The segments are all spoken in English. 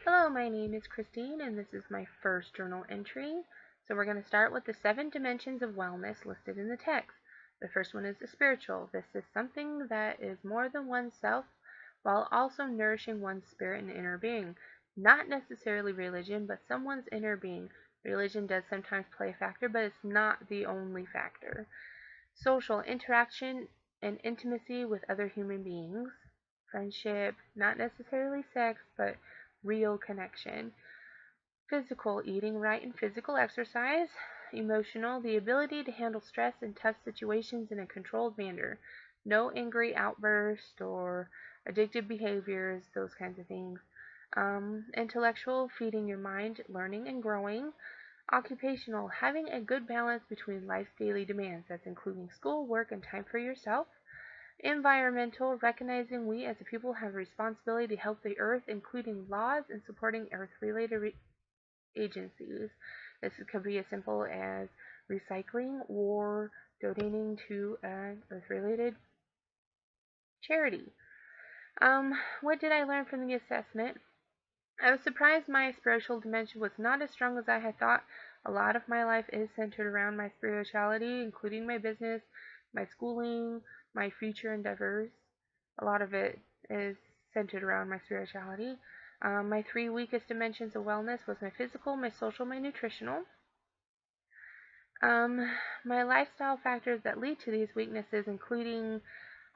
Hello, my name is Christine, and this is my first journal entry. So we're going to start with the 7 dimensions of wellness listed in the text. The first one is the spiritual. This is something that is more than oneself, while also nourishing one's spirit and inner being. Not necessarily religion, but someone's inner being. Religion does sometimes play a factor, but it's not the only factor. Social interaction and intimacy with other human beings. Friendship, not necessarily sex, but real connection. Physical, eating right and physical exercise. Emotional, the ability to handle stress and tough situations in a controlled manner. No angry outbursts or addictive behaviors, those kinds of things. Intellectual, feeding your mind, learning and growing. Occupational, having a good balance between life's daily demands, that's including school, work, and time for yourself. Environmental, recognizing we as a people have a responsibility to help the earth, including laws and supporting earth-related agencies. This could be as simple as recycling or donating to an earth-related charity. What did I learn from the assessment? I was surprised my spiritual dimension was not as strong as I had thought. A lot of my life is centered around my spirituality, including my business, my schooling, my future endeavors. A lot of it is centered around my spirituality. My 3 weakest dimensions of wellness was my physical, my social, my nutritional. My lifestyle factors that lead to these weaknesses, including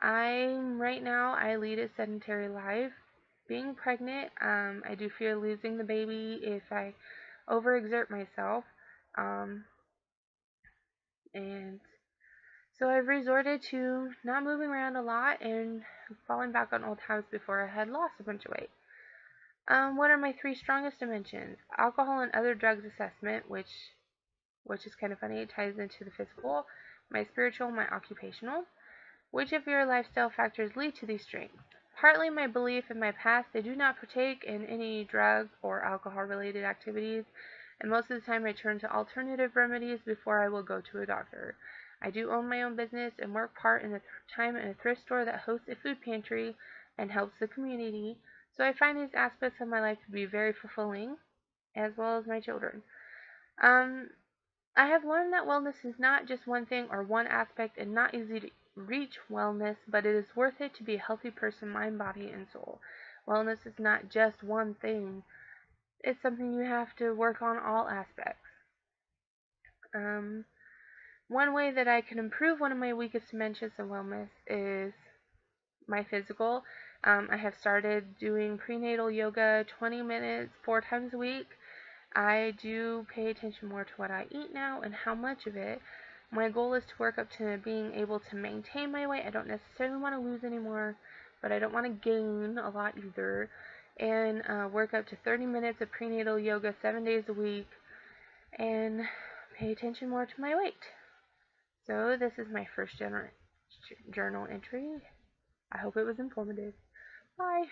right now I lead a sedentary life. Being pregnant, I do fear losing the baby if I overexert myself. And so I've resorted to not moving around a lot and falling back on old habits before I had lost a bunch of weight. What are my 3 strongest dimensions? Alcohol and other drugs assessment, which is kind of funny. It ties into the physical, my spiritual, my occupational. Which of your lifestyle factors lead to these strengths? Partly my belief in my past. I do not partake in any drug or alcohol-related activities, and most of the time I turn to alternative remedies before I will go to a doctor. I do own my own business and work part in the time in a thrift store that hosts a food pantry and helps the community, so I find these aspects of my life to be very fulfilling, as well as my children. I have learned that wellness is not just one thing or one aspect, and not easy to reach wellness, but it is worth it to be a healthy person, mind, body, and soul. Wellness is not just one thing. It's something you have to work on all aspects. One way that I can improve one of my weakest dimensions of wellness is my physical. I have started doing prenatal yoga 20 minutes 4 times a week. I do pay attention more to what I eat now and how much of it. My goal is to work up to being able to maintain my weight. I don't necessarily want to lose anymore, but I don't want to gain a lot either. And work up to 30 minutes of prenatal yoga 7 days a week and pay attention more to my weight. So this is my first journal entry. I hope it was informative. Bye.